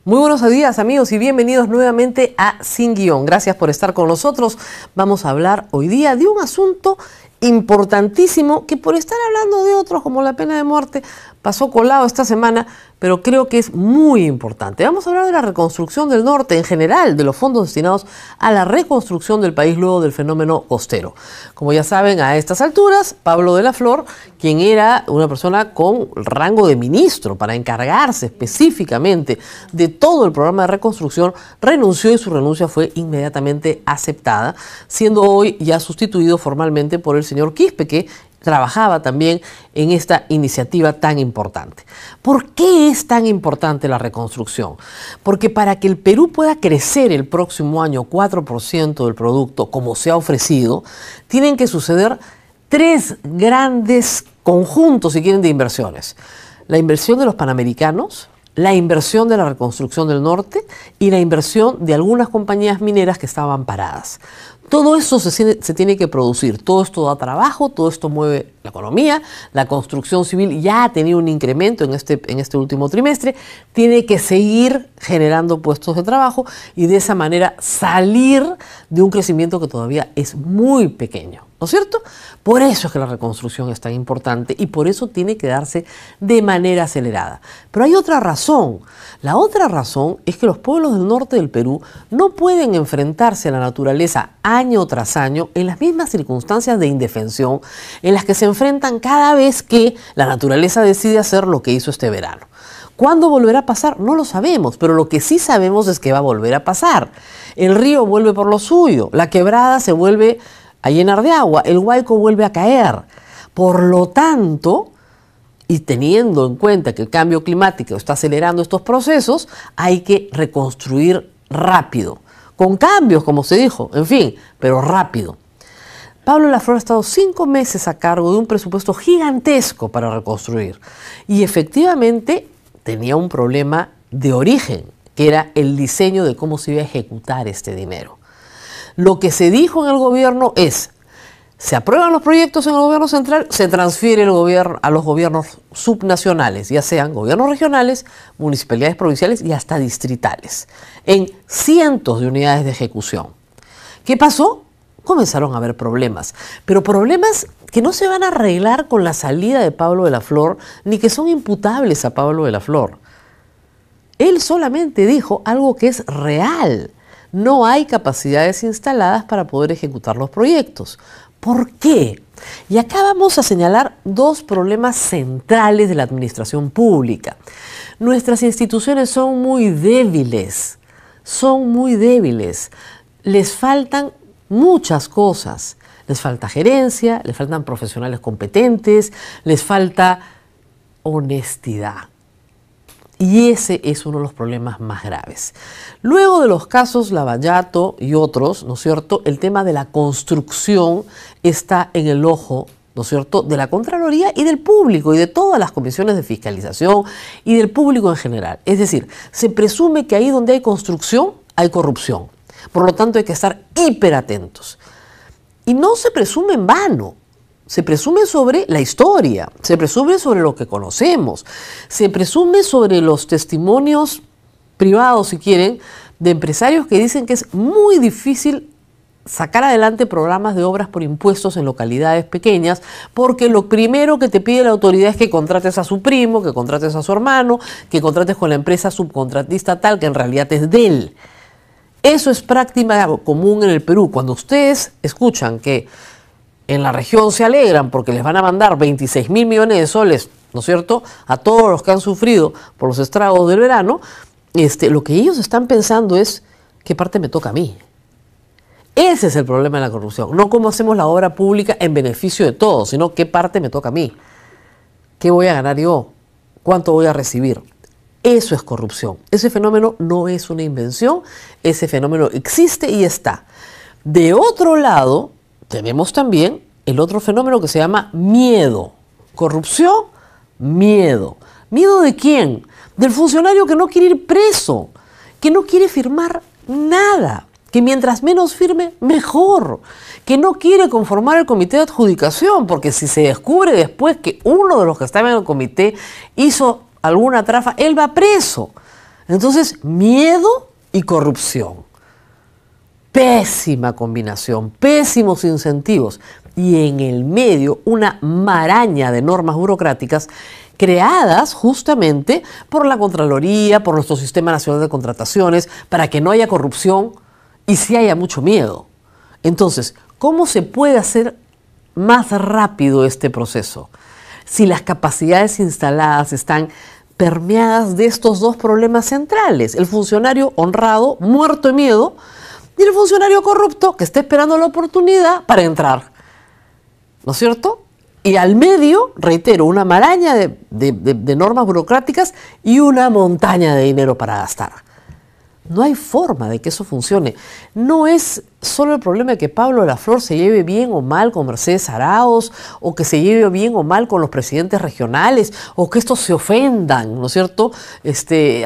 Muy buenos días, amigos, y bienvenidos nuevamente a Sin Guión. Gracias por estar con nosotros. Vamos a hablar hoy día de un asunto importantísimo que, por estar hablando de otros como la pena de muerte, pasó colado esta semana, pero creo que es muy importante. Vamos a hablar de la reconstrucción del norte en general, de los fondos destinados a la reconstrucción del país luego del fenómeno costero. Como ya saben, a estas alturas, Pablo de la Flor, quien era una persona con rango de ministro para encargarse específicamente de todo el programa de reconstrucción, renunció y su renuncia fue inmediatamente aceptada, siendo hoy ya sustituido formalmente por el señor Quispe, que trabajaba también en esta iniciativa tan importante. ¿Por qué es tan importante la reconstrucción? Porque para que el Perú pueda crecer el próximo año 4% del producto, como se ha ofrecido, tienen que suceder tres grandes conjuntos, si quieren, de inversiones. La inversión de los panamericanos, la inversión de la reconstrucción del norte y la inversión de algunas compañías mineras que estaban paradas. Todo eso se tiene que producir, todo esto da trabajo, todo esto mueve la economía, la construcción civil ya ha tenido un incremento en este último trimestre, tiene que seguir generando puestos de trabajo y de esa manera salir de un crecimiento que todavía es muy pequeño, ¿no es cierto? Por eso es que la reconstrucción es tan importante y por eso tiene que darse de manera acelerada. Pero hay otra razón. La otra razón es que los pueblos del norte del Perú no pueden enfrentarse a la naturaleza año tras año en las mismas circunstancias de indefensión en las que se enfrentan cada vez que la naturaleza decide hacer lo que hizo este verano. ¿Cuándo volverá a pasar? No lo sabemos, pero lo que sí sabemos es que va a volver a pasar. El río vuelve por lo suyo, la quebrada se vuelve a llenar de agua, el Huayco vuelve a caer. Por lo tanto, y teniendo en cuenta que el cambio climático está acelerando estos procesos, hay que reconstruir rápido, con cambios, como se dijo, en fin, pero rápido. Pablo de la Flor ha estado 5 meses a cargo de un presupuesto gigantesco para reconstruir y efectivamente tenía un problema de origen, que era el diseño de cómo se iba a ejecutar este dinero. Lo que se dijo en el gobierno es: se aprueban los proyectos en el gobierno central, se transfiere el gobierno a los gobiernos subnacionales, ya sean gobiernos regionales, municipalidades provinciales y hasta distritales, en cientos de unidades de ejecución. ¿Qué pasó? Comenzaron a haber problemas, pero problemas que no se van a arreglar con la salida de Pablo de la Flor, ni que son imputables a Pablo de la Flor. Él solamente dijo algo que es real. No hay capacidades instaladas para poder ejecutar los proyectos. ¿Por qué? Y acá vamos a señalar dos problemas centrales de la administración pública. Nuestras instituciones son muy débiles, les faltan muchas cosas. Les falta gerencia, les faltan profesionales competentes, les falta honestidad. Y ese es uno de los problemas más graves. Luego de los casos Lavallato y otros, ¿no es cierto?, el tema de la construcción está en el ojo, ¿no es cierto?, de la Contraloría y del público y de todas las comisiones de fiscalización y del público en general. Es decir, se presume que ahí donde hay construcción hay corrupción. Por lo tanto, hay que estar hiperatentos. Y no se presume en vano. Se presume sobre la historia, se presume sobre lo que conocemos, se presume sobre los testimonios privados, si quieren, de empresarios que dicen que es muy difícil sacar adelante programas de obras por impuestos en localidades pequeñas, porque lo primero que te pide la autoridad es que contrates a su primo, que contrates a su hermano, que contrates con la empresa subcontratista tal, que en realidad es de él. Eso es práctica común en el Perú. Cuando ustedes escuchan que en la región se alegran porque les van a mandar 26.000 millones de soles, ¿no es cierto?, a todos los que han sufrido por los estragos del verano, lo que ellos están pensando es: ¿qué parte me toca a mí? Ese es el problema de la corrupción. No cómo hacemos la obra pública en beneficio de todos, sino qué parte me toca a mí. ¿Qué voy a ganar yo? ¿Cuánto voy a recibir? Eso es corrupción. Ese fenómeno no es una invención, ese fenómeno existe y está. De otro lado, tenemos también el otro fenómeno que se llama miedo. Corrupción, miedo. ¿Miedo de quién? Del funcionario que no quiere ir preso, que no quiere firmar nada, que mientras menos firme, mejor, que no quiere conformar el comité de adjudicación, porque si se descubre después que uno de los que estaba en el comité hizo alguna trafa, él va preso. Entonces, miedo y corrupción. Pésima combinación, pésimos incentivos y en el medio una maraña de normas burocráticas creadas justamente por la Contraloría, por nuestro Sistema Nacional de Contrataciones, para que no haya corrupción y sí haya mucho miedo. Entonces, ¿cómo se puede hacer más rápido este proceso? Si las capacidades instaladas están permeadas de estos dos problemas centrales, el funcionario honrado, muerto de miedo, y el funcionario corrupto que está esperando la oportunidad para entrar, ¿no es cierto? Y al medio, reitero, una maraña de normas burocráticas y una montaña de dinero para gastar. No hay forma de que eso funcione. No es solo el problema de que Pablo Laflor se lleve bien o mal con Mercedes Arauz, o que se lleve bien o mal con los presidentes regionales, o que estos se ofendan, ¿no es cierto?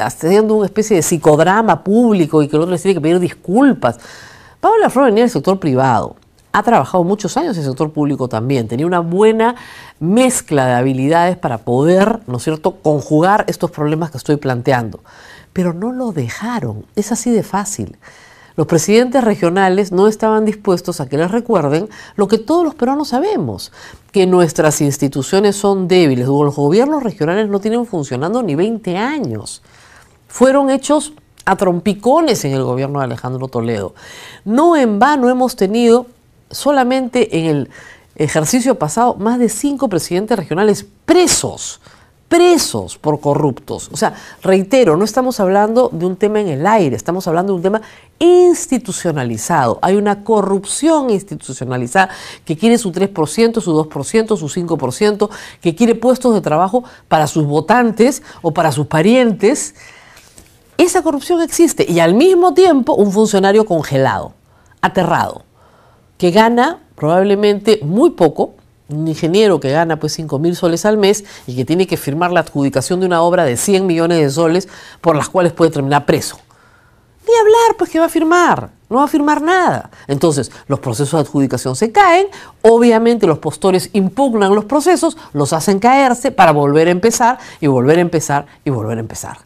Haciendo una especie de psicodrama público y que el otro les tiene que pedir disculpas. Pablo Laflor venía del sector privado. Ha trabajado muchos años en el sector público también. Tenía una buena mezcla de habilidades para poder, ¿no es cierto?, conjugar estos problemas que estoy planteando. Pero no lo dejaron, es así de fácil. Los presidentes regionales no estaban dispuestos a que les recuerden lo que todos los peruanos sabemos, que nuestras instituciones son débiles. Los gobiernos regionales no tienen funcionando ni 20 años. Fueron hechos a trompicones en el gobierno de Alejandro Toledo. No en vano hemos tenido solamente en el ejercicio pasado más de 5 presidentes regionales presos por corruptos. O sea, reitero, no estamos hablando de un tema en el aire, estamos hablando de un tema institucionalizado. Hay una corrupción institucionalizada que quiere su 3%, su 2%, su 5%, que quiere puestos de trabajo para sus votantes o para sus parientes. Esa corrupción existe y al mismo tiempo un funcionario congelado, aterrado, que gana probablemente muy poco. Un ingeniero que gana pues 5.000 soles al mes y que tiene que firmar la adjudicación de una obra de 100 millones de soles por las cuales puede terminar preso. Ni hablar, pues que va a firmar, no va a firmar nada. Entonces, los procesos de adjudicación se caen, obviamente los postores impugnan los procesos, los hacen caerse para volver a empezar y volver a empezar y volver a empezar.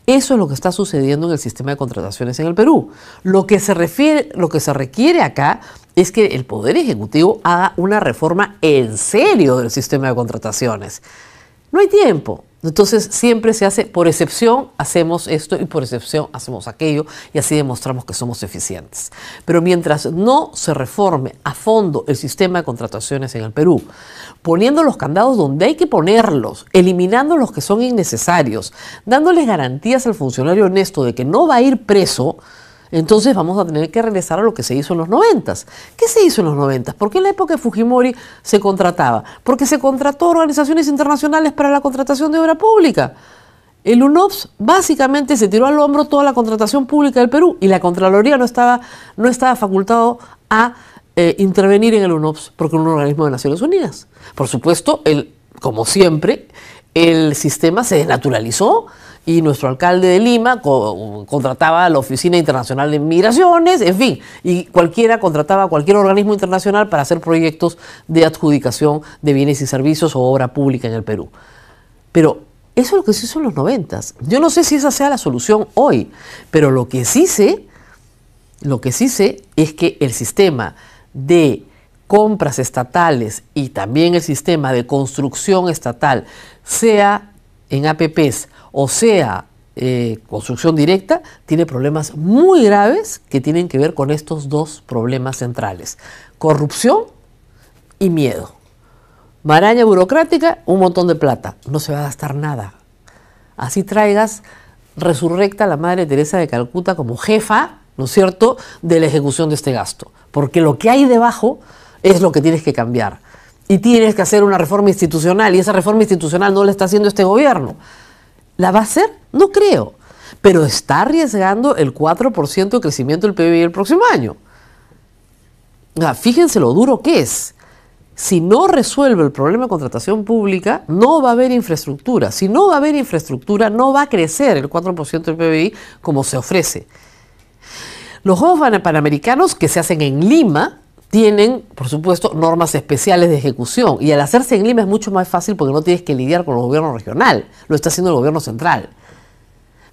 Eso es lo que está sucediendo en el sistema de contrataciones en el Perú. Lo que se requiere acá es que el Poder Ejecutivo haga una reforma en serio del sistema de contrataciones. No hay tiempo. Entonces siempre se hace, por excepción hacemos esto y por excepción hacemos aquello y así demostramos que somos eficientes. Pero mientras no se reforme a fondo el sistema de contrataciones en el Perú, poniendo los candados donde hay que ponerlos, eliminando los que son innecesarios, dándoles garantías al funcionario honesto de que no va a ir preso, entonces vamos a tener que regresar a lo que se hizo en los 90s. ¿Qué se hizo en los 90s? ¿Por qué en la época de Fujimori se contrataba? Porque se contrató a organizaciones internacionales para la contratación de obra pública. El UNOPS básicamente se tiró al hombro toda la contratación pública del Perú y la Contraloría no estaba facultado a intervenir en el UNOPS porque era un organismo de Naciones Unidas. Por supuesto, como siempre, el sistema se desnaturalizó y nuestro alcalde de Lima contrataba a la Oficina Internacional de Migraciones, en fin, y cualquiera contrataba a cualquier organismo internacional para hacer proyectos de adjudicación de bienes y servicios o obra pública en el Perú. Pero eso es lo que se hizo en los 90s. Yo no sé si esa sea la solución hoy, pero lo que sí sé es que el sistema de compras estatales y también el sistema de construcción estatal, sea en APPs o sea construcción directa, tiene problemas muy graves que tienen que ver con estos dos problemas centrales: corrupción y miedo. Maraña burocrática, un montón de plata, no se va a gastar nada. Así traigas resurrecta a la Madre Teresa de Calcuta como jefa, ¿no es cierto?, de la ejecución de este gasto, porque lo que hay debajo es lo que tienes que cambiar. Y tienes que hacer una reforma institucional, y esa reforma institucional no la está haciendo este gobierno. ¿La va a hacer? No creo. Pero está arriesgando el 4% de crecimiento del PIB el próximo año. Fíjense lo duro que es. Si no resuelve el problema de contratación pública, no va a haber infraestructura. Si no va a haber infraestructura, no va a crecer el 4% del PBI como se ofrece. Los Juegos Panamericanos que se hacen en Lima tienen, por supuesto, normas especiales de ejecución. Y al hacerse en Lima es mucho más fácil porque no tienes que lidiar con el gobierno regional. Lo está haciendo el gobierno central.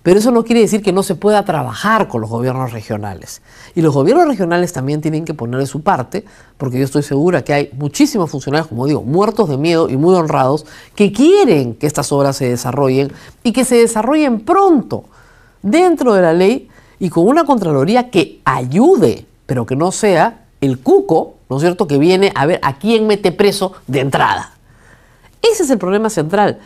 Pero eso no quiere decir que no se pueda trabajar con los gobiernos regionales. Y los gobiernos regionales también tienen que poner de su parte, porque yo estoy segura que hay muchísimos funcionarios, como digo, muertos de miedo y muy honrados, que quieren que estas obras se desarrollen y que se desarrollen pronto, dentro de la ley y con una Contraloría que ayude, pero que no sea el cuco, ¿no es cierto?, que viene a ver a quién mete preso de entrada. Ese es el problema central.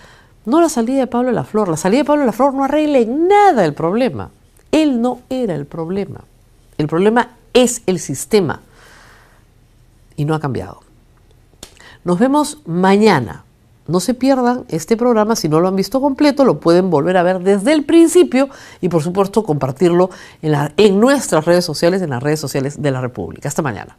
No la salida de Pablo Laflor. La salida de Pablo Laflor no arregla en nada el problema. Él no era el problema. El problema es el sistema. Y no ha cambiado. Nos vemos mañana. No se pierdan este programa. Si no lo han visto completo, lo pueden volver a ver desde el principio y, por supuesto, compartirlo en nuestras redes sociales, en las redes sociales de la República. Hasta mañana.